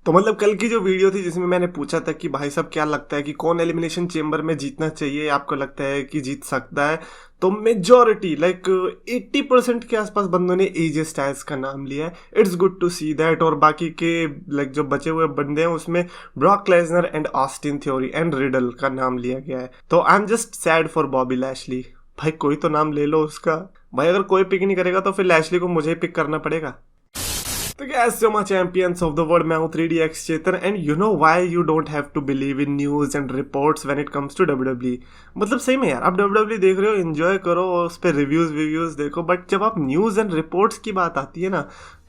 तो मतलब कल की जो वीडियो थी जिसमें मैंने पूछा था कि भाई साहब क्या लगता है कि कौन एलिमिनेशन चेंबर में जीतना चाहिए, आपको लगता है कि जीत सकता है, तो मेजॉरिटी लाइक 80% के आसपास बंदों ने एजे स्टाइल्स का नाम लिया है। It's good to see that. और बाकी के लाइक जो बचे हुए बंदे हैं उसमें Brock Lesnar and Austin theory and riddle का नाम लिया गया है। तो I am just sad for Bobby Lashley. भाई कोई तो नाम ले लो उसका। भाई अगर कोई पिक नहीं करेगा तो फिर लैशली को मुझे ही पिक करना पड़ेगा। तो guys, so much champions of the world, मैं हूँ 3DX Chetan and you know why you don't have to believe in news and reports when it comes to WWE। मतलब सही में यार, आप WWE देख रहे हो, एंजॉय करो और उस पर रिव्यूज देखो, बट जब आप न्यूज एंड रिपोर्ट्स की बात आती है ना,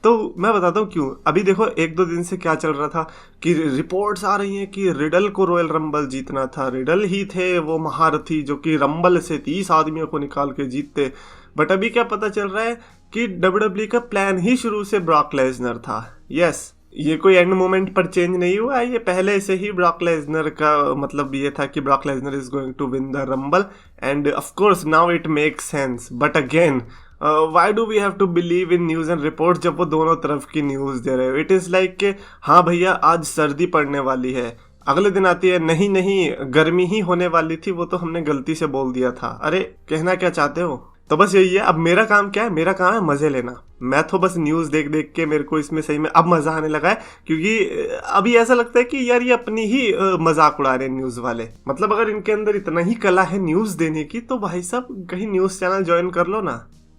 तो मैं बताता हूँ क्यों। अभी देखो 1-2 दिन से क्या चल रहा था कि रिपोर्ट्स आ रही हैं कि रिडल को रॉयल रंबल जीतना था, रिडल ही थे वो महारथी जो कि रंबल से 30 आदमियों को निकाल के जीतते। बट अभी क्या पता चल रहा है कि WWE का प्लान ही शुरू से ब्रॉक लेसनर था। यस, ये कोई एंड मोमेंट पर चेंज नहीं हुआ है, ये पहले से ही ब्रॉक लेसनर का मतलब ये था कि Brock Lesnar is going to win the Rumble and of course now it makes sense. But again why do we have to believe in news and report जब वो दोनों तरफ की न्यूज दे रहे हो। इट इज लाइक कि हाँ भैया आज सर्दी पड़ने वाली है, अगले दिन आती है नहीं गर्मी ही होने वाली थी, वो तो हमने गलती से बोल दिया था। अरे कहना क्या चाहते हो। तो बस यही है। अब मेरा काम क्या है, मेरा काम है मजे लेना। मैं तो बस न्यूज देख के मेरे को इसमें सही में अब मजा आने लगा है, क्योंकि अभी ऐसा लगता है कि यार ये अपनी ही मजाक उड़ा रहे हैं न्यूज वाले। मतलब अगर इनके अंदर इतना ही कला है न्यूज देने की, तो भाई साहब कहीं न्यूज चैनल ज्वाइन कर लो ना।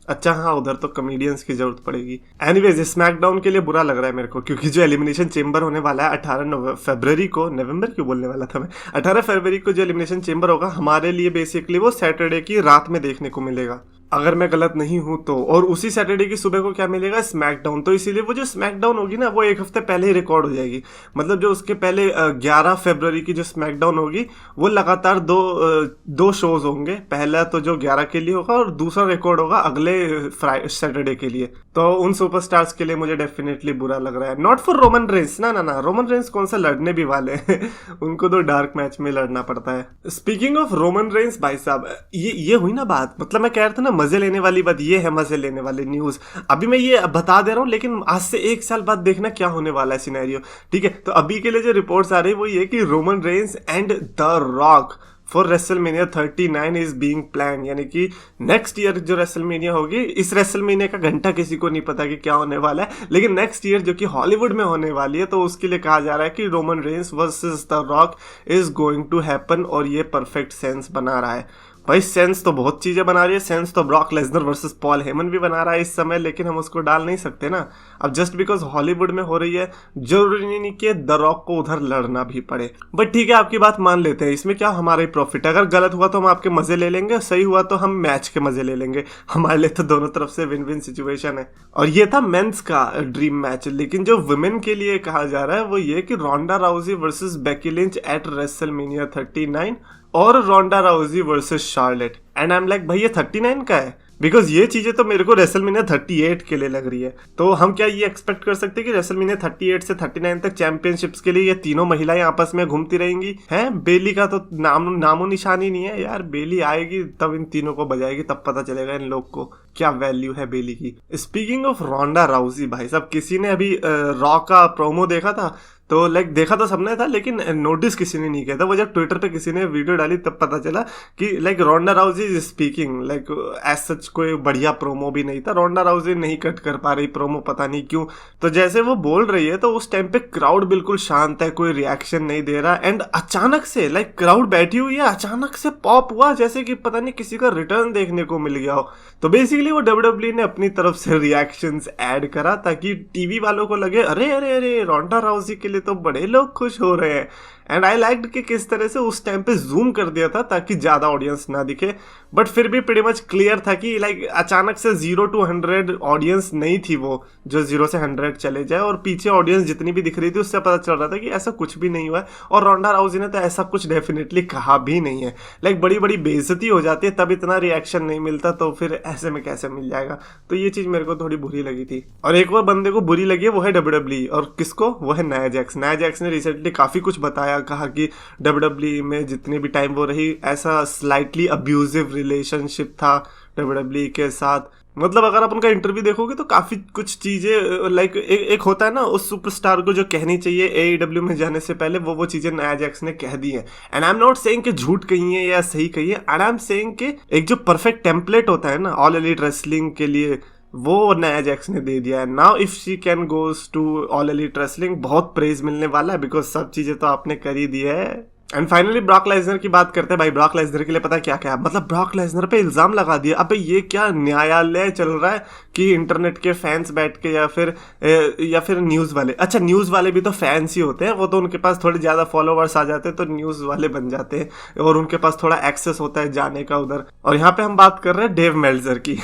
अच्छा हाँ, उधर तो कॉमेडियंस की जरूरत पड़ेगी। एनीवेज, स्मैकडाउन के लिए बुरा लग रहा है मेरे को, क्योंकि जो एलिमिनेशन चेंबर होने वाला है 18 फरवरी को, नवंबर क्यों बोलने वाला था मैं, 18 फरवरी को जो एलिमिनेशन चेंबर होगा हमारे लिए बेसिकली वो सैटरडे की रात में देखने को मिलेगा, अगर मैं गलत नहीं हूं तो। और उसी सैटरडे की सुबह को क्या मिलेगा, स्मैकडाउन। तो इसीलिए वो जो स्मैकडाउन होगी ना, वो 1 हफ्ते पहले ही रिकॉर्ड हो जाएगी। मतलब जो उसके पहले 11 फरवरी की जो स्मैकडाउन होगी, वो लगातार दो शोज होंगे। पहला तो जो 11 के लिए होगा और दूसरा रिकॉर्ड होगा अगले सैटरडे के लिए। तो उन सुपरस्टार्स के लिए मुझे डेफिनेटली बुरा लग रहा है। नॉट फॉर रोमन रेंस, ना रोमन रेंस कौन सा लड़ने भी वाले हैं उनको तो डार्क मैच में लड़ना पड़ता है। स्पीकिंग ऑफ रोमन रेंस, भाई साहब ये हुई ना बात, मतलब मैं कह रहा था ना मजे लेने वाली बात, ये है मजे लेने वाली न्यूज। अभी मैं ये बता दे रहा हूँ, लेकिन आज से 1 साल बाद देखना क्या होने वाला है सिनेरियो। ठीक है, तो अभी के लिए जो रिपोर्ट्स आ रही है वो ये कि Roman Reigns and the rock for WrestleMania 39 is being plan, यानी कि नेक्स्ट ईयर जो रेसलमेनिया होगी, इस रेसलमेनिया का घंटा किसी को नहीं पता कि क्या होने वाला है, लेकिन नेक्स्ट ईयर जो कि हॉलीवुड में होने वाली है, तो उसके लिए कहा जा रहा है कि Roman Reigns versus the Rock is going to happen. और ये परफेक्ट सेंस बना रहा है। भाई सेंस तो बहुत चीजें बना रही है, सेंस तो Brock Lesnar versus Paul Heyman भी बना रहा है इस समय, लेकिन हम उसको डाल नहीं सकते ना। अब जस्ट बिकॉज हॉलीवुड में हो रही है जरूरी नहीं कि द रॉक को उधर लड़ना भी पड़े। बट ठीक है, आपकी बात मान लेते हैं, इसमें क्या हमारा ही प्रॉफिट है। अगर गलत हुआ तो हम आपके मजे ले लेंगे, सही हुआ तो हम मैच के मजे ले लेंगे। हमारे लिए तो दोनों तरफ से विन विन सिचुएशन है। और ये था मेंस का ड्रीम मैच, लेकिन जो वुमेन के लिए कहा जा रहा है वो ये कि Ronda Rousey versus Becky Lynch at WrestleMania 39 और Ronda Rousey versus Charlotte. And I am like भाई ये 39 का है, बिकॉज ये चीजें तो मेरे को रेसलमेनिया 38 के लिए लग रही है। तो हम क्या ये एक्सपेक्ट कर सकते हैं कि रेसलमेनिया 38 से 39 तक चैंपियनशिप्स के लिए ये तीनों महिलाएं आपस में घूमती रहेंगी? हैं, बेली का तो नामो निशानी नहीं है यार। बेली आएगी तब इन तीनों को बजाएगी, तब पता चलेगा इन लोग को क्या वैल्यू है बेली की। स्पीकिंग ऑफ रोंडा राउजी, भाई साहब किसी ने अभी रॉ का प्रोमो देखा था? तो लाइक देखा तो सबने था, लेकिन नोटिस किसी ने नहीं किया था। वो जब ट्विटर पे किसी ने वीडियो डाली तब पता चला कि like Ronda Rousey is speaking like as such कोई बढ़िया प्रोमो भी नहीं था। रोंडा राउजी नहीं कट कर पा रही प्रोमो, पता नहीं क्यों। तो जैसे वो बोल रही है तो उस टाइम पे क्राउड बिल्कुल शांत है, कोई रिएक्शन नहीं दे रहा। एंड अचानक से लाइक क्राउड बैठी हुई है, अचानक से पॉप हुआ जैसे कि पता नहीं किसी का रिटर्न देखने को मिल गया हो। तो बेसिकली वो WWE ने अपनी तरफ से रिएक्शंस ऐड करा ताकि टीवी वालों को लगे अरे अरे अरे रोंडा राउजी के लिए तो बड़े लोग खुश हो रहे हैं। एंड आई लाइक्ड कि किस तरह से उस टाइम पे जूम कर दिया था ताकि ज्यादा ऑडियंस ना दिखे। बट फिर भी प्रीटी मच क्लियर था कि लाइक अचानक से 0 to 100 ऑडियंस नहीं थी वो जो 0 से 100 चले जाए, और पीछे ऑडियंस जितनी भी दिख रही थी उससे पता चल रहा था कि ऐसा कुछ भी नहीं हुआ है। और रोंडा राउजी ने तो ऐसा कुछ डेफिनेटली कहा भी नहीं है। लाइक बड़ी बड़ी बेइज्जती हो जाती है तब इतना रिएक्शन नहीं मिलता, तो फिर ऐसे में कैसे मिल जाएगा। तो ये चीज मेरे को थोड़ी बुरी लगी थी। और एक और बंदे को बुरी लगी है, वो है WWE। और किसको? वो है नाया जैक्स। नाया जैक्स ने रिसेंटली काफी कुछ बताया, कहा कि WWE में जितने भी टाइम वो रही ऐसा स्लाइटली अब्यूजिव रिलेशनशिप था WWE के साथ। मतलब अगर आप उनका इंटरव्यू देखोगे तो काफी कुछ चीजें लाइक एक होता है ना उस सुपरस्टार को जो कहनी चाहिए AEW में जाने से पहले, वो चीजें नाया जैक्स ने कह दी है। And I am not saying कि झूठ कही है या सही कही है, एंड आई एम सेइंग कि एक जो परफेक्ट टेम्पलेट होता है ना ऑल एलीट रेसलिंग के लिए, वो नाया जैक्स ने दे दिया है। Now if she can goes to all elite wrestling, बहुत प्रेज मिलने वाला है बिकॉज सब चीजें तो आपने कर ही दी है। एंड फाइनली ब्रॉक लेसनर की बात करते हैं। भाई ब्रॉक लेसनर के लिए पता है क्या क्या, मतलब ब्रॉक लेसनर पे इल्जाम लगा दिया। अबे ये क्या न्यायालय चल रहा है कि इंटरनेट के फैंस बैठ के या फिर न्यूज वाले, अच्छा न्यूज वाले भी तो फैंस ही होते हैं, वो तो उनके पास थोड़े ज्यादा फॉलोवर्स आ जाते हैं तो न्यूज वाले बन जाते हैं और उनके पास थोड़ा एक्सेस होता है जाने का उधर। और यहाँ पे हम बात कर रहे हैं डेव मेल्जर की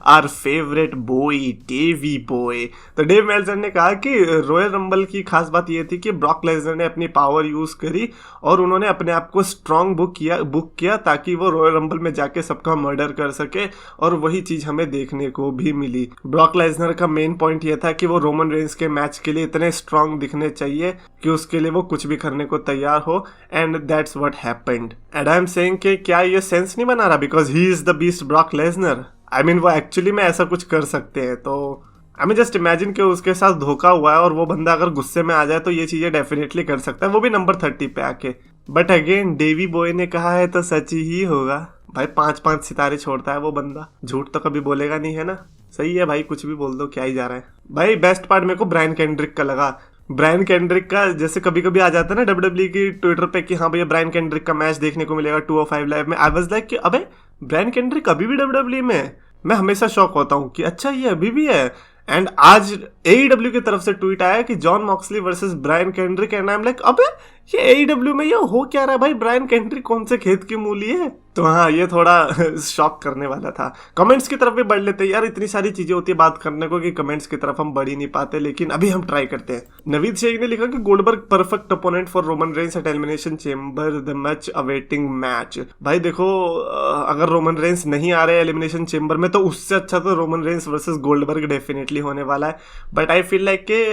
our favourite boy Davey boy. तो डेव मेल्जर ने कहा कि रॉयल रंबल की खास बात यह थी कि ब्रॉक लेसनर ने अपनी पावर यूज करी और उन्होंने अपने आप को स्ट्रांग बुक किया ताकि वो रॉयल रंबल में जाके सबका मर्डर कर सके, और वही चीज हमें देखने को भी मिली। ब्रॉक लेसनर का मेन पॉइंट यह था कि वो रोमन रेंस के मैच के लिए इतने स्ट्रांग दिखने चाहिए कि उसके लिए वो कुछ भी करने को तैयार हो, and that's what happened. And I am saying कि क्या ये सेंस नहीं बना रहा because he is the beast Brock Lesnar. I mean वो एक्चुअली में ऐसा कुछ कर सकते हैं, तो आई मीन जस्ट इमेजिन कि उसके साथ धोखा हुआ है और वो बंदा अगर गुस्से में आ जाए तो ये चीजें डेफिनेटली कर सकता है, वो भी नंबर 30 पे आके। बट अगेन डेवी बॉय ने कहा है तो सच ही होगा। भाई 5-5 सितारे छोड़ता है वो बंदा, झूठ तो कभी बोलेगा नहीं, है ना। सही है भाई, कुछ भी बोल दो, क्या ही जा रहा है। भाई बेस्ट पार्ट मेरे को ब्रायन केंड्रिक का लगा। ब्रायन केंड्रिक का जैसे कभी कभी आ जाता है ना WWE की ट्विटर पे कि हाँ भैया ब्रायन केंड्रिक का मैच देखने को मिलेगा 205 लाइव में। आई वाज लाइक कि अबे ब्रायन केंड्रिक अभी भी WWE में है। मैं हमेशा शॉक होता हूँ कि अच्छा ये अभी भी है। एंड आज AEW की तरफ से ट्वीट आया कि Jon Moxley versus Bryan Kendrick, and I am like अबे ये AEW में ये हो क्या रहा है भाई, ब्रायन केंड्रिक कौन से खेत की मूली है। तो हाँ ये थोड़ा शॉक करने वाला था। कमेंट्स की तरफ भी बढ़ लेते यार, इतनी सारी चीजें होती है बात करने को कि कमेंट्स की तरफ हम बढ़ ही नहीं पाते, लेकिन अभी हम ट्राई करते हैं। नवीद शेख ने लिखा कि Goldberg perfect opponent for Roman Reigns at Elimination Chamber, the much awaiting match. भाई देखो अगर रोमन रेंस नहीं आ रहे एलिमिनेशन चेंबर में तो उससे अच्छा तो Roman Reigns versus Goldberg definitely होने वाला है। बट आई फील लाइक कि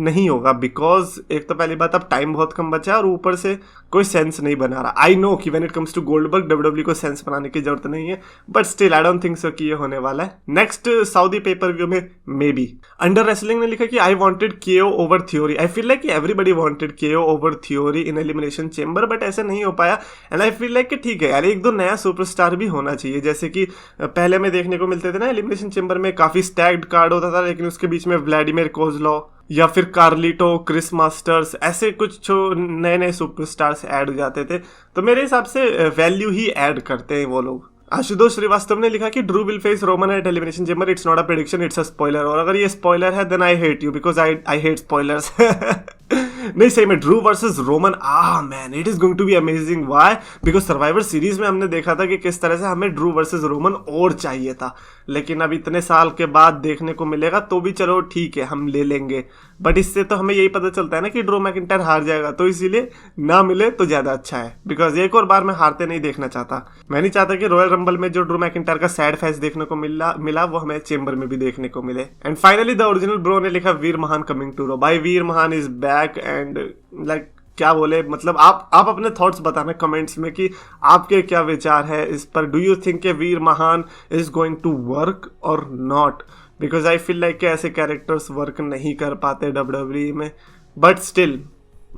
नहीं होगा बिकॉज एक तो पहली बात अब टाइम बहुत कम बचा है और ऊपर से कोई सेंस नहीं बना रहा। आई नो कि when it comes to Goldberg WWE को सेंस बनाने की जरूरत नहीं है, but still I don't think so कि ये होने वाला है। नेक्स्ट सऊदी पेपर व्यू में मे बी। अंडर रेसलिंग ने लिखा कि I wanted KO over theory. I feel like everybody wanted KO over theory in elimination chamber, but ऐसा नहीं हो पाया। एंड आई फील लाइक कि ठीक है यार, एक दो नया सुपरस्टार भी होना चाहिए, जैसे कि पहले में देखने को मिलते थे ना एलिमिनेशन चेंबर में काफी स्टैग्ड कार्ड होता था, लेकिन उसके बीच में व्लादिमीर कोज़लोव या फिर कार्लिटो, क्रिस मास्टर्स, ऐसे कुछ जो नए नए सुपरस्टार्स ऐड हो जाते थे। तो मेरे हिसाब से वैल्यू ही ऐड करते हैं वो लोग। आशुतोष श्रीवास्तव ने लिखा कि Drew will face Roman at Elimination Chamber, it's not a prediction, it's a spoiler. और अगर ये स्पॉइलर है then I hate you because I hate spoilers. नहीं सही में Drew versus Roman, man it is going to be amazing. Why? Because Survivor Series में हमने देखा था कि किस तरह से हमें ड्रू वर्सेस रोमन और चाहिए था, लेकिन अब इतने साल के बाद देखने को मिलेगा तो भी चलो ठीक है हम ले लेंगे। बट इससे तो हमें यही पता चलता है ना कि ड्रू मैकिंटायर हार जाएगा, तो इसीलिए ना मिले तो ज्यादा अच्छा है बिकॉज एक और बार मैं हारते नहीं देखना चाहता। मैं नहीं चाहता कि रॉयल रंबल में जो ड्रू मैकिंटायर का सैड फेस देखने को मिला वो हमें चेंबर में भी देखने को मिले। And finally the original bro ने लिखा वीर महान कमिंग टू रो। भाई वीर महान इज बैक एंड लाइक क्या बोले, मतलब आप अपने थॉट्स बताना कमेंट्स में कि आपके क्या विचार है इस पर। डू यू थिंक कि वीर महान इज गोइंग टू वर्क और not? Because I feel like ऐसे कैरेक्टर्स वर्क नहीं कर पाते WWE में, बट स्टिल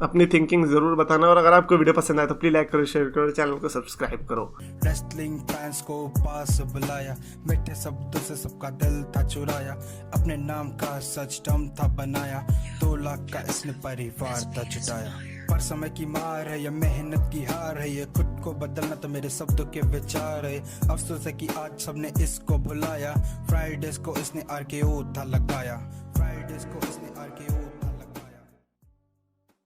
अपनी थिंकिंग जरूर बताना। और अगर आपको वीडियो पसंद आए तो प्लीज लाइक करो, शेयर करो, चैनल को सब्सक्राइब करो। रेसलिंग फैंस को पास बुलाया, मीठे शब्दों से सबका दिल था चुराया, अपने नाम का सच दम था बनाया, 2 लाख का इसने परिवार था जुटाया। पर समय की मार है या मेहनत की हार है, ये खुद को बदलना तो मेरे शब्दों के विचार है। अफसोस है कि आज सबने इसको भुलाया, फ्राइडेज को इसने RKO था लगाया, फ्राइडेज को इसने RKO